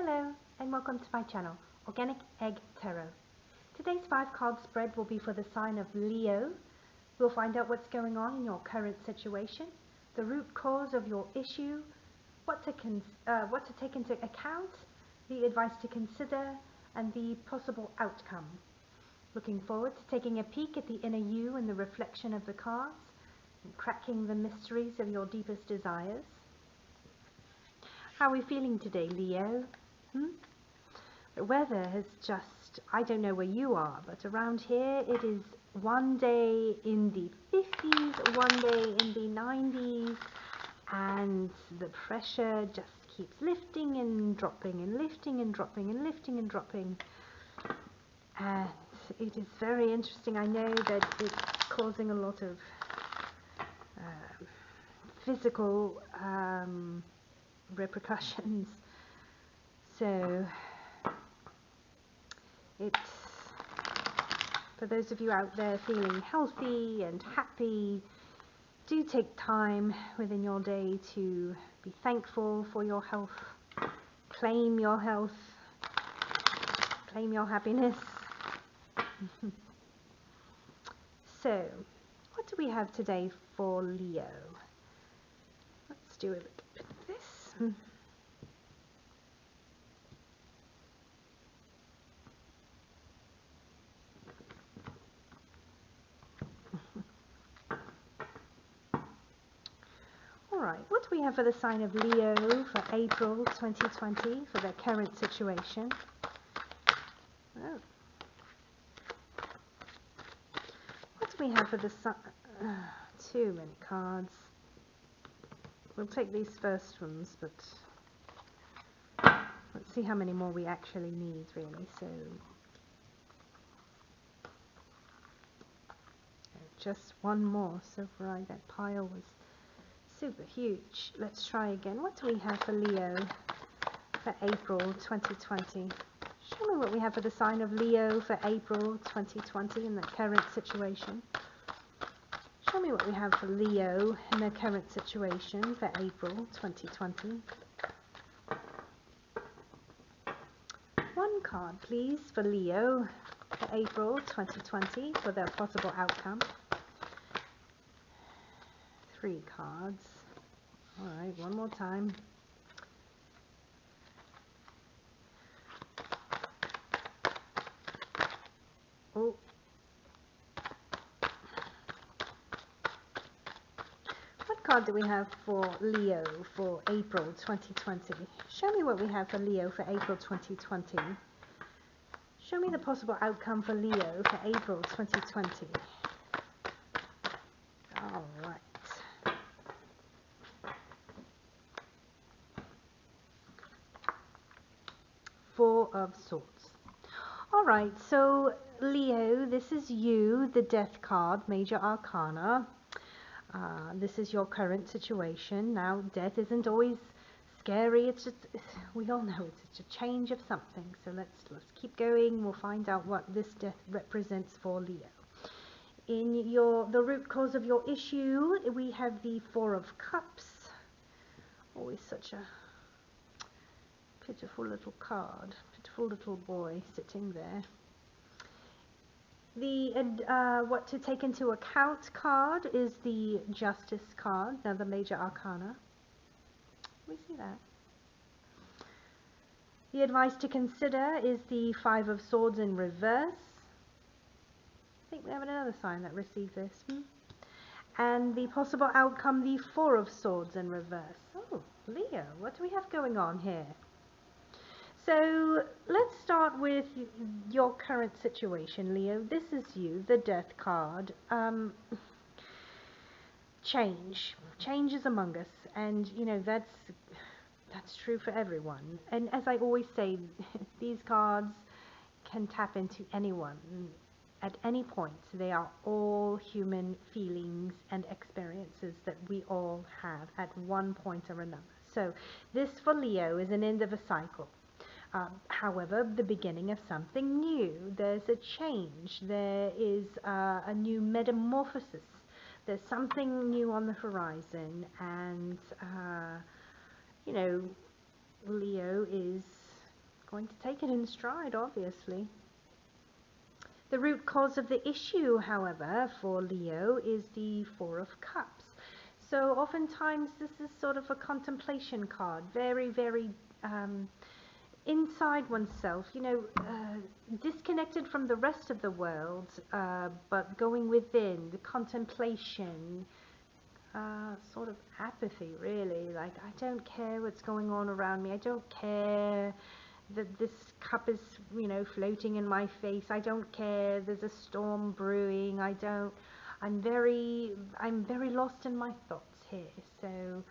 Hello and welcome to my channel, Organic Egg Tarot. Today's 5-card spread will be for the sign of Leo. We'll find out what's going on in your current situation, the root cause of your issue, what to take into account, the advice to consider, and the possible outcome. Looking forward to taking a peek at the inner you and the reflection of the cards, and cracking the mysteries of your deepest desires. How are we feeling today, Leo? The weather has just, I don't know where you are, but around here it is one day in the 50s, one day in the 90s, and the pressure just keeps lifting and dropping and lifting and dropping and lifting and dropping. And it is very interesting. I know that it's causing a lot of physical repercussions. So it's for those of you out there feeling healthy and happy, do take time within your day to be thankful for your health, claim your health, claim your happiness. So, what do we have today for Leo? Let's do a little bit of this. Alright, what do we have for the sign of Leo for April 2020 for their current situation? Oh. What do we have for the sign? Too many cards. We'll take these first ones, but let's see how many more we actually need, really. So, just one more. So far, that pile was super huge. Let's try again. What do we have for Leo for April 2020? Show me what we have for the sign of Leo for April 2020 in the current situation. Show me what we have for Leo in their current situation for April 2020. One card, please, for Leo for April 2020 for their possible outcome. 3 cards. Alright, one more time. Oh. What card do we have for Leo for April 2020? Show me what we have for Leo for April 2020. Show me the possible outcome for Leo for April 2020. Alright. 4 of Swords. Alright, so Leo, this is you, the Death card, Major Arcana. This is your current situation. Now, death isn't always scary. It's just, we all know it's a change of something. So let's keep going. We'll find out what this death represents for Leo. In the root cause of your issue, we have the 4 of Cups. Always such a pitiful little card, pitiful little boy sitting there. The what to take into account card is the Justice card, now the Major Arcana. We see that. The advice to consider is the 5 of Swords in reverse. I think we have another sign that received this. And the possible outcome, the 4 of Swords in reverse. Oh, Leo, what do we have going on here? So let's start with your current situation, Leo. This is you, the Death card. Change is among us, and you know that's true for everyone. And as I always say, these cards can tap into anyone at any point. They are all human feelings and experiences that we all have at one point or another. So this for Leo is an end of a cycle. However, the beginning of something new. There's a change. There is a new metamorphosis. There's something new on the horizon, and you know, Leo is going to take it in stride, obviously. The root cause of the issue, however, for Leo is the Four of Cups. So oftentimes this is sort of a contemplation card, very, very inside oneself, disconnected from the rest of the world, but going within, the contemplation, sort of apathy, really. Like, I don't care what's going on around me. I don't care that this cup is, floating in my face. I don't care. There's a storm brewing. I'm very lost in my thoughts here. So,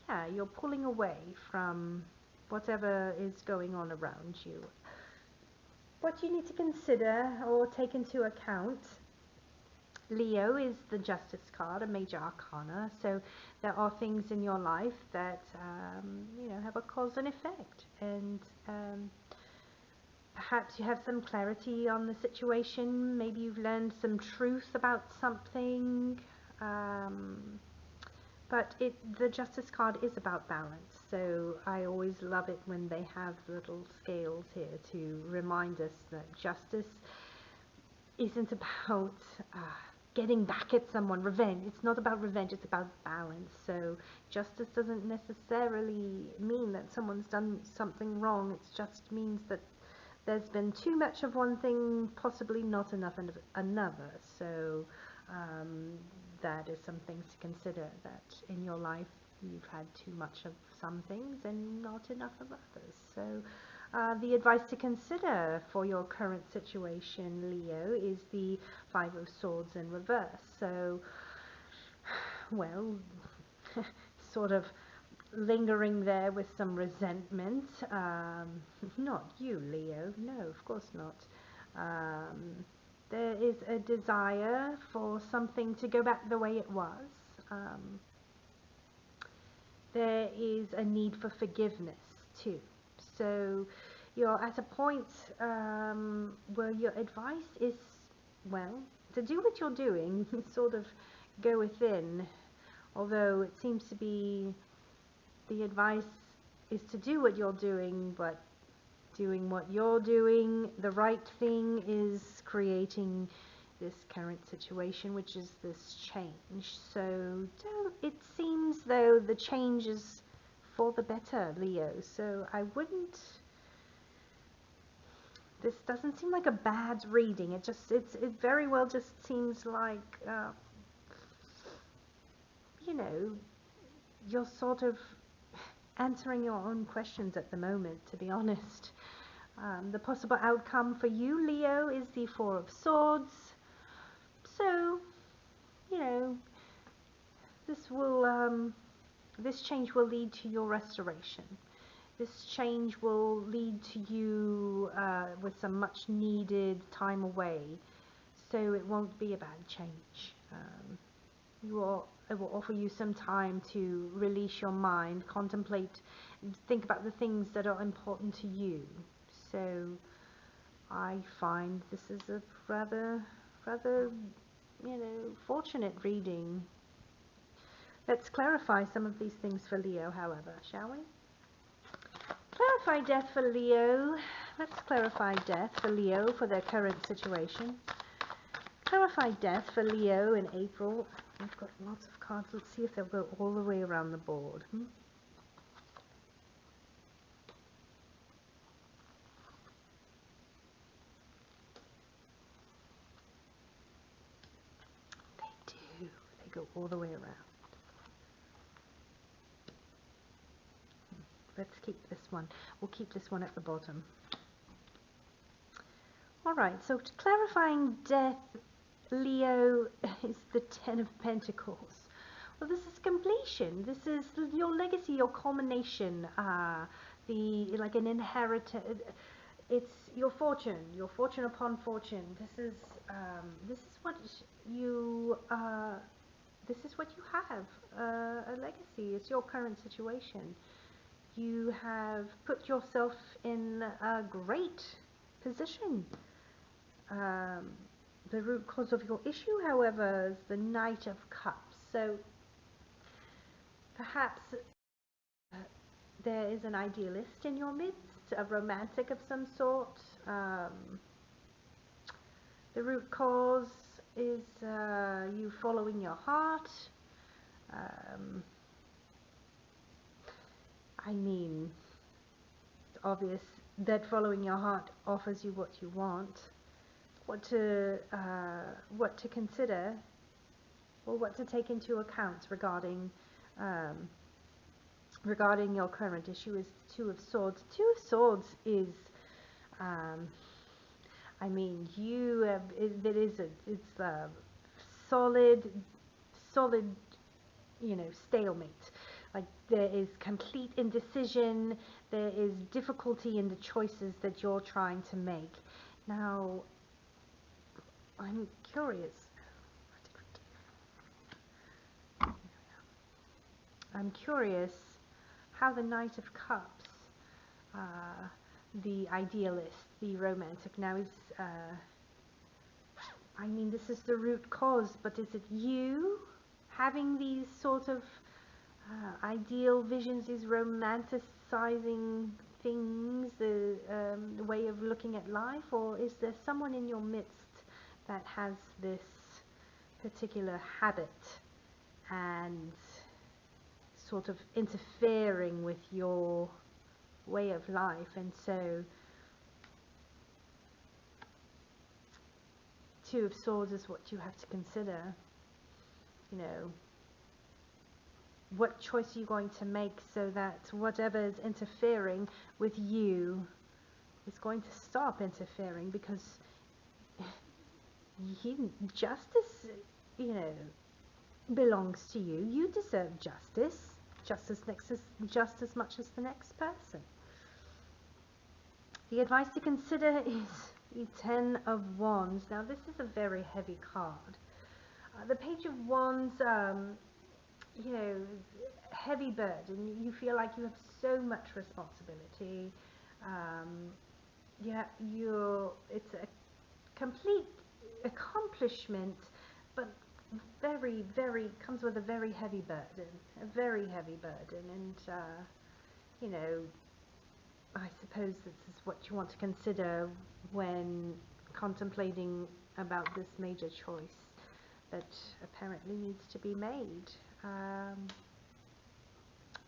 yeah, you're pulling away from whatever is going on around you. What you need to consider or take into account, Leo, is the Justice card, a major arcana. So there are things in your life that, have a cause and effect. And perhaps you have some clarity on the situation. Maybe you've learned some truth about something. But the Justice card is about balance. So I always love it when they have little scales here to remind us that justice isn't about getting back at someone, revenge. It's not about revenge, it's about balance. So justice doesn't necessarily mean that someone's done something wrong. It just means that there's been too much of one thing, possibly not enough of another. So that is some things to consider, that in your life you've had too much of some things and not enough of others. So the advice to consider for your current situation, Leo, is the Five of Swords in reverse. So, well, sort of lingering there with some resentment. Not you, Leo. No, of course not. There is a desire for something to go back the way it was. There is a need for forgiveness too. So you're at a point where your advice is, well, to do what you're doing, sort of go within. Although it seems to be the advice is to do what you're doing, but doing what you're doing, the right thing, is creating this current situation, which is this change. So it seems though the change is for the better, Leo. So I wouldn't, this doesn't seem like a bad reading. It very well just seems like, you're sort of answering your own questions at the moment, to be honest. The possible outcome for you, Leo, is the Four of Swords. So, this change will lead to your restoration. This change will lead to you with some much needed time away. So it won't be a bad change. It will offer you some time to release your mind, contemplate, think about the things that are important to you. So I find this is a rather, fortunate reading. Let's clarify some of these things for Leo, however, shall we? Clarify death for Leo. Let's clarify death for Leo for their current situation. Clarify death for Leo in April. I've got lots of cards. Let's see if they'll go all the way around the board. They do. They go all the way around. Let's keep this one. We'll keep this one at the bottom. Alright, so clarifying death, Leo, is the Ten of Pentacles. Well, this is completion. This is your legacy, your culmination, like an inheritance. It's your fortune upon fortune. This is what you have, a legacy. It's your current situation. You have put yourself in a great position. The root cause of your issue, however, is the Knight of Cups. So perhaps there is an idealist in your midst. a romantic of some sort. The root cause is you following your heart. I mean, it's obvious that following your heart offers you what you want. What to consider, or what to take into account regarding your current issue is Two of Swords. Two of Swords is, I mean, it's a solid, stalemate. Like, there is complete indecision, there is difficulty in the choices that you're trying to make. Now, I'm curious. How the Knight of Cups, the idealist, the romantic, now is, I mean, this is the root cause, but is it you having these sort of ideal visions, these romanticizing things, the way of looking at life, or is there someone in your midst that has this particular habit and sort of interfering with your way of life? And so Two of Swords is what you have to consider. You know, what choice are you going to make so that whatever is interfering with you is going to stop interfering, because justice, belongs to you. You deserve justice, just as much as the next person. The advice to consider is the Ten of Wands. Now, this is a very heavy card. The Page of Wands, heavy burden. You feel like you have so much responsibility. It's a complete accomplishment, but very, very comes with a very heavy burden. And I suppose this is what you want to consider when contemplating about this major choice that apparently needs to be made. The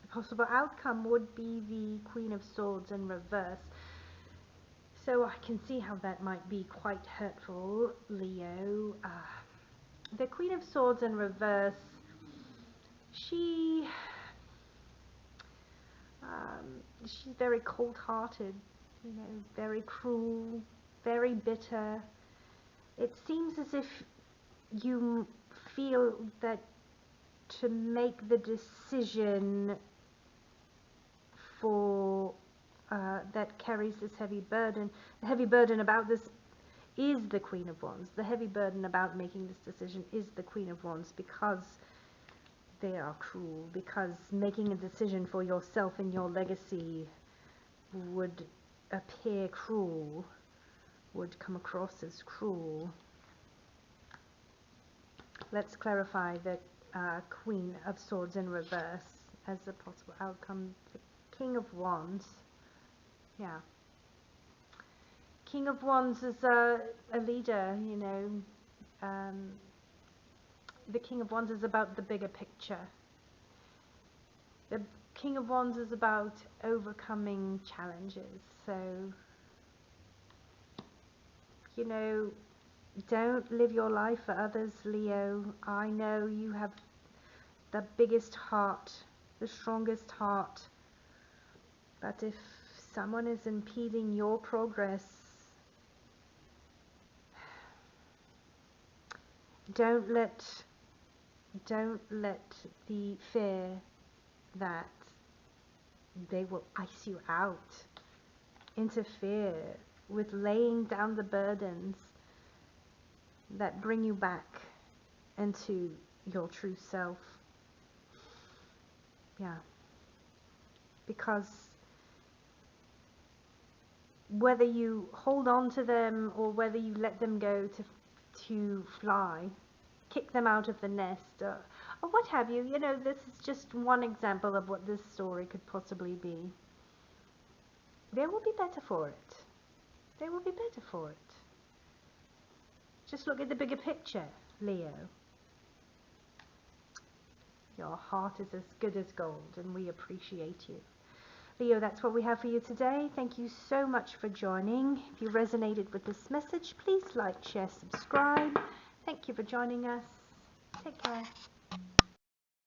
possible outcome would be the Queen of Swords in reverse. So I can see how that might be quite hurtful, Leo. The Queen of Swords in reverse, she's very cold-hearted, very cruel, very bitter. It seems as if you feel that to make the decision for that carries this heavy burden. The heavy burden about this is the Queen of Wands. The heavy burden about making this decision is the Queen of Wands, because they are cruel, because making a decision for yourself and your legacy would appear cruel, would come across as cruel. Let's clarify the Queen of Swords in reverse as a possible outcome. The King of Wands. Yeah. King of Wands is a leader, the King of Wands is about the bigger picture. The King of Wands is about overcoming challenges. So, don't live your life for others, Leo. I know you have the biggest heart, the strongest heart. But if someone is impeding your progress, don't let the fear that they will ice you out interfere with laying down the burdens that bring you back into your true self. Yeah. Because whether you hold on to them or whether you let them go to fly, kick them out of the nest, or what have you, this is just one example of what this story could possibly be. They will be better for it. They will be better for it. Just look at the bigger picture, Leo. Your heart is as good as gold, and we appreciate you. Leo, that's what we have for you today. Thank you so much for joining. If you resonated with this message, please like, share, subscribe. Thank you for joining us. Take care.